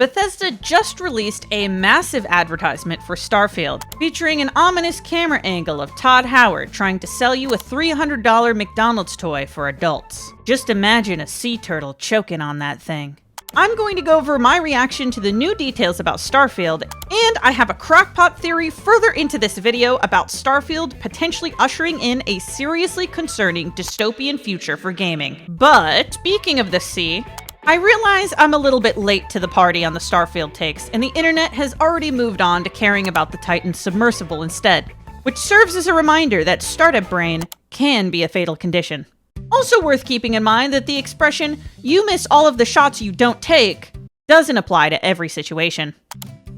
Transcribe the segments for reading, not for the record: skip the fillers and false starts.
Bethesda just released a massive advertisement for Starfield, featuring an ominous camera angle of Todd Howard trying to sell you a $300 McDonald's toy for adults. Just imagine a sea turtle choking on that thing. I'm going to go over my reaction to the new details about Starfield, and I have a crackpot theory further into this video about Starfield potentially ushering in a seriously concerning dystopian future for gaming. But speaking of the sea, I realize I'm a little bit late to the party on the Starfield takes, and the internet has already moved on to caring about the Titan submersible instead, which serves as a reminder that startup brain can be a fatal condition. Also worth keeping in mind that the expression, "you miss all of the shots you don't take," doesn't apply to every situation.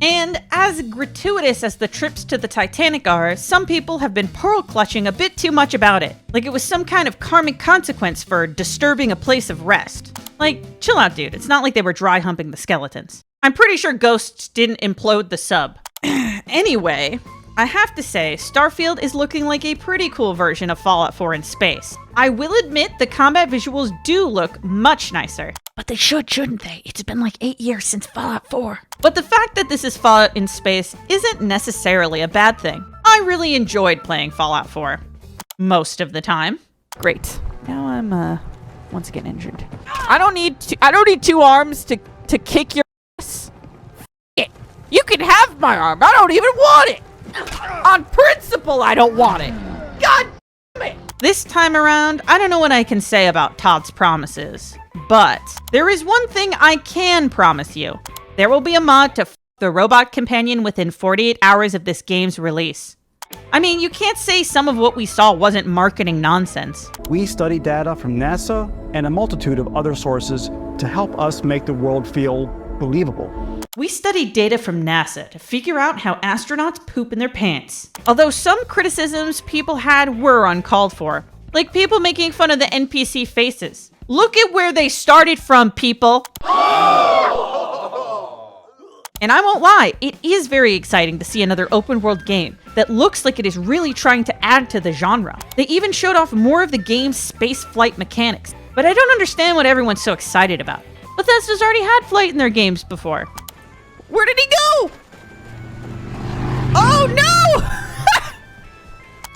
And as gratuitous as the trips to the Titanic are, some people have been pearl clutching a bit too much about it, like it was some kind of karmic consequence for disturbing a place of rest. Like, chill out, dude, it's not like they were dry humping the skeletons. I'm pretty sure ghosts didn't implode the sub. Anyway, I have to say, Starfield is looking like a pretty cool version of Fallout 4 in space. I will admit the combat visuals do look much nicer. But they shouldn't they? It's been like 8 years since Fallout 4. But the fact that this is Fallout in space isn't necessarily a bad thing. I really enjoyed playing Fallout 4. Most of the time. Great. Now I'm, once again injured. I don't need two arms to kick your ass. F it. You can have my arm. I don't even want it. On principle, I don't want it. God damn it. This time around, I don't know what I can say about Todd's promises. But there is one thing I can promise you. There will be a mod to f the robot companion within 48 hours of this game's release. I mean, you can't say some of what we saw wasn't marketing nonsense. We study data from NASA and a multitude of other sources to help us make the world feel believable. We studied data from NASA to figure out how astronauts poop in their pants. Although some criticisms people had were uncalled for, like people making fun of the NPC faces. Look at where they started from, people! And I won't lie, it is very exciting to see another open-world game that looks like it is really trying to add to the genre. They even showed off more of the game's space flight mechanics, but I don't understand what everyone's so excited about. Bethesda's already had flight in their games before. Where did he go? Oh no!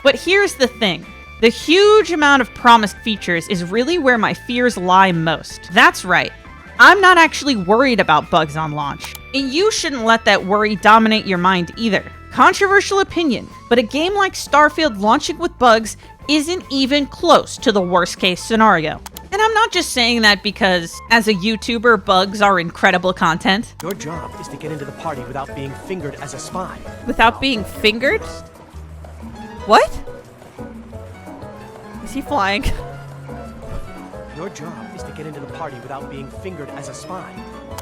But here's the thing. The huge amount of promised features is really where my fears lie most. That's right. I'm not actually worried about bugs on launch. And you shouldn't let that worry dominate your mind either. Controversial opinion, but a game like Starfield launching with bugs isn't even close to the worst case scenario. And I'm not just saying that because, as a YouTuber, bugs are incredible content. Your job is to get into the party without being fingered as a spy. Without being fingered? What? Is he flying? Your job is to get into the party without being fingered as a spy.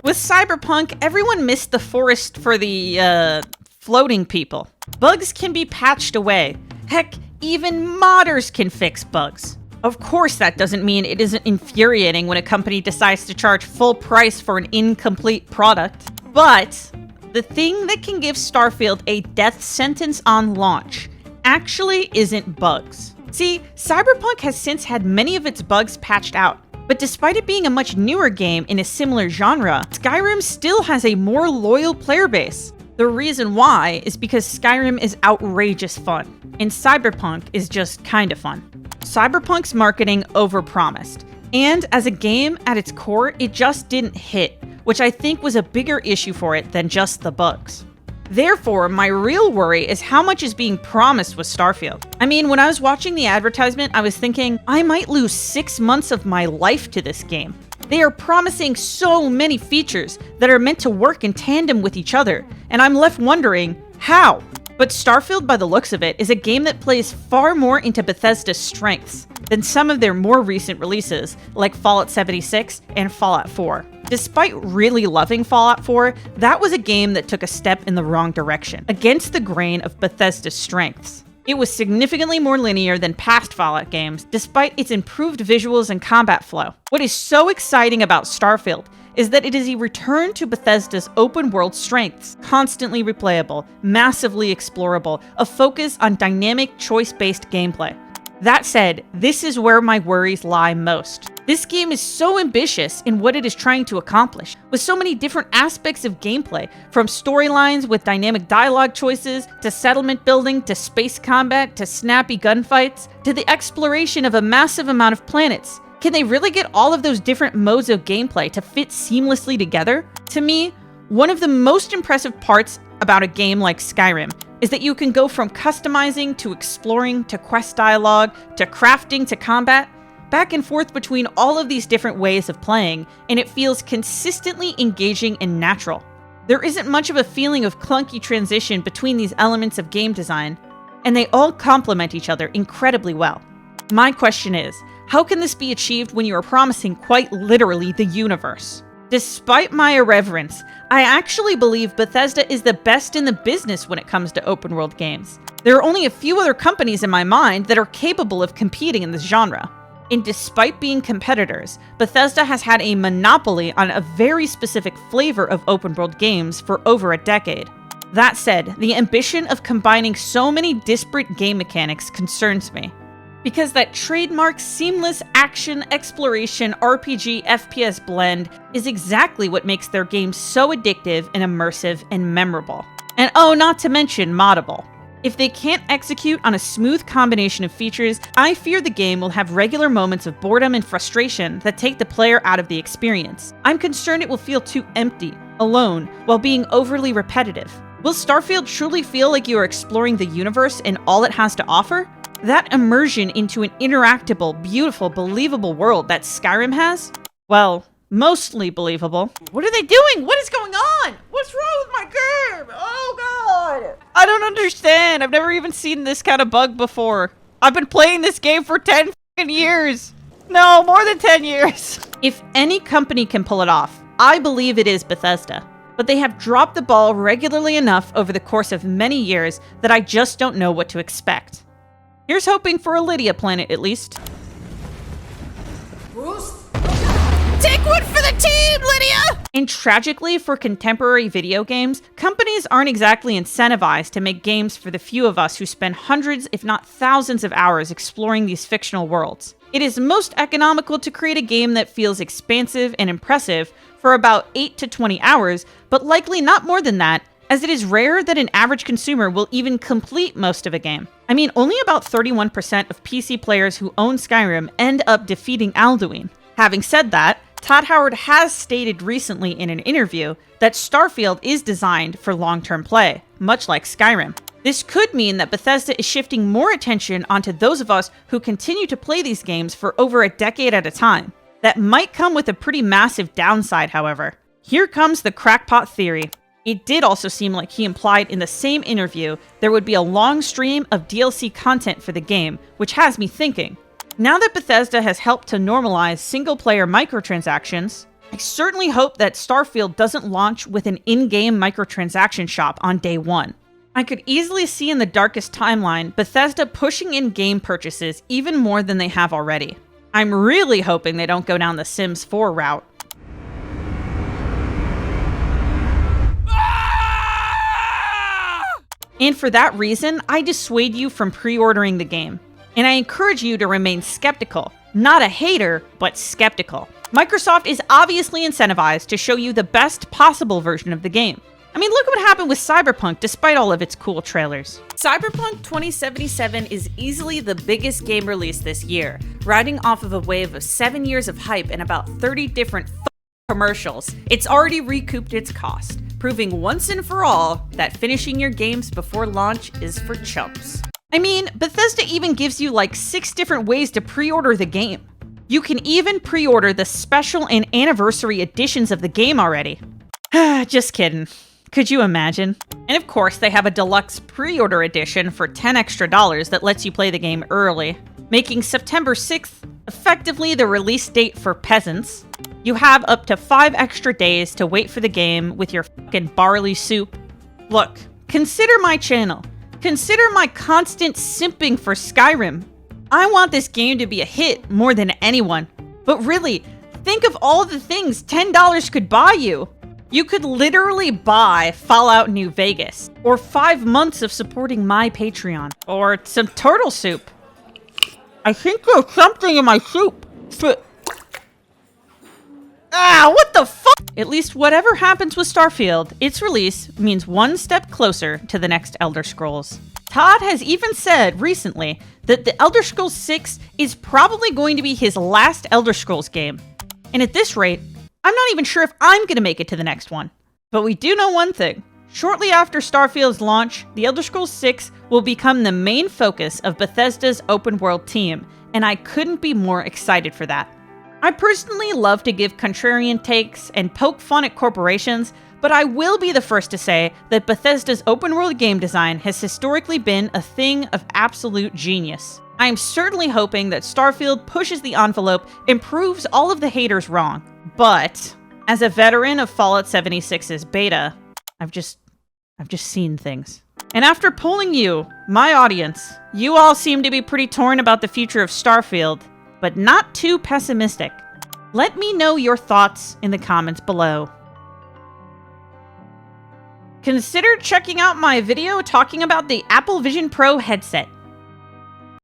With Cyberpunk, everyone missed the forest for the, floating people. Bugs can be patched away. Heck, even modders can fix bugs. Of course, that doesn't mean it isn't infuriating when a company decides to charge full price for an incomplete product. But the thing that can give Starfield a death sentence on launch actually isn't bugs. See, Cyberpunk has since had many of its bugs patched out, but despite it being a much newer game in a similar genre, Skyrim still has a more loyal player base. The reason why is because Skyrim is outrageous fun, and Cyberpunk is just kinda fun. Cyberpunk's marketing overpromised, and as a game at its core, it just didn't hit, which I think was a bigger issue for it than just the bugs. Therefore, my real worry is how much is being promised with Starfield. I mean, when I was watching the advertisement, I was thinking, I might lose 6 months of my life to this game. They are promising so many features that are meant to work in tandem with each other, and I'm left wondering, how? But Starfield, by the looks of it, is a game that plays far more into Bethesda's strengths than some of their more recent releases, like Fallout 76 and Fallout 4. Despite really loving Fallout 4, that was a game that took a step in the wrong direction, against the grain of Bethesda's strengths. It was significantly more linear than past Fallout games, despite its improved visuals and combat flow. What is so exciting about Starfield is that it is a return to Bethesda's open-world strengths, constantly replayable, massively explorable, a focus on dynamic, choice-based gameplay. That said, this is where my worries lie most. This game is so ambitious in what it is trying to accomplish, with so many different aspects of gameplay, from storylines with dynamic dialogue choices, to settlement building, to space combat, to snappy gunfights, to the exploration of a massive amount of planets. Can they really get all of those different modes of gameplay to fit seamlessly together? To me, one of the most impressive parts about a game like Skyrim is that you can go from customizing to exploring to quest dialogue to crafting to combat, back and forth between all of these different ways of playing, and it feels consistently engaging and natural. There isn't much of a feeling of clunky transition between these elements of game design, and they all complement each other incredibly well. My question is, how can this be achieved when you are promising quite literally the universe? Despite my irreverence, I actually believe Bethesda is the best in the business when it comes to open world games. There are only a few other companies in my mind that are capable of competing in this genre. And despite being competitors, Bethesda has had a monopoly on a very specific flavor of open world games for over a decade. That said, the ambition of combining so many disparate game mechanics concerns me. Because that trademark seamless action, exploration, RPG, FPS blend is exactly what makes their games so addictive and immersive and memorable. And oh, not to mention moddable. If they can't execute on a smooth combination of features, I fear the game will have regular moments of boredom and frustration that take the player out of the experience. I'm concerned it will feel too empty, alone, while being overly repetitive. Will Starfield truly feel like you are exploring the universe and all it has to offer? That immersion into an interactable, beautiful, believable world that Skyrim has? Well, mostly believable. What are they doing? What is going on? What's wrong with my game? Oh god! I don't understand. I've never even seen this kind of bug before. I've been playing this game for 10 fucking years. No, more than 10 years. If any company can pull it off, I believe it is Bethesda. But they have dropped the ball regularly enough over the course of many years that I just don't know what to expect. Here's hoping for a Lydia planet, at least. Take one for the team, Lydia! And tragically, for contemporary video games, companies aren't exactly incentivized to make games for the few of us who spend hundreds, if not thousands of hours exploring these fictional worlds. It is most economical to create a game that feels expansive and impressive for about 8 to 20 hours, but likely not more than that, as it is rare that an average consumer will even complete most of a game. I mean, only about 31% of PC players who own Skyrim end up defeating Alduin. Having said that, Todd Howard has stated recently in an interview that Starfield is designed for long-term play, much like Skyrim. This could mean that Bethesda is shifting more attention onto those of us who continue to play these games for over a decade at a time. That might come with a pretty massive downside, however. Here comes the crackpot theory. It did also seem like he implied in the same interview there would be a long stream of DLC content for the game, which has me thinking. Now that Bethesda has helped to normalize single-player microtransactions, I certainly hope that Starfield doesn't launch with an in-game microtransaction shop on day one. I could easily see in the darkest timeline Bethesda pushing in-game purchases even more than they have already. I'm really hoping they don't go down the Sims 4 route. And for that reason, I dissuade you from pre-ordering the game. And I encourage you to remain skeptical. Not a hater, but skeptical. Microsoft is obviously incentivized to show you the best possible version of the game. I mean, look what happened with Cyberpunk despite all of its cool trailers. Cyberpunk 2077 is easily the biggest game release this year, riding off of a wave of 7 years of hype and about 30 different commercials. It's already recouped its cost, proving once and for all that finishing your games before launch is for chumps. I mean, Bethesda even gives you like 6 different ways to pre-order the game. You can even pre-order the special and anniversary editions of the game already. Just kidding. Could you imagine? And of course, they have a deluxe pre-order edition for $10 extra that lets you play the game early, making September 6th effectively the release date for peasants. You have up to 5 extra days to wait for the game with your fucking barley soup. Look, consider my channel. Consider my constant simping for Skyrim. I want this game to be a hit more than anyone. But really, think of all the things $10 could buy you. You could literally buy Fallout New Vegas, or 5 months of supporting my Patreon, or some turtle soup. I think there's something in my soup. Ah, what the fuck? At least whatever happens with Starfield, its release means one step closer to the next Elder Scrolls. Todd has even said recently that the Elder Scrolls 6 is probably going to be his last Elder Scrolls game. And at this rate, I'm not even sure if I'm going to make it to the next one. But we do know one thing. Shortly after Starfield's launch, the Elder Scrolls 6 will become the main focus of Bethesda's open world team, and I couldn't be more excited for that. I personally love to give contrarian takes and poke fun at corporations, but I will be the first to say that Bethesda's open world game design has historically been a thing of absolute genius. I am certainly hoping that Starfield pushes the envelope and proves all of the haters wrong. But as a veteran of Fallout 76's beta, I've just seen things. And after polling you, my audience, you all seem to be pretty torn about the future of Starfield, but not too pessimistic. Let me know your thoughts in the comments below. Consider checking out my video talking about the Apple Vision Pro headset.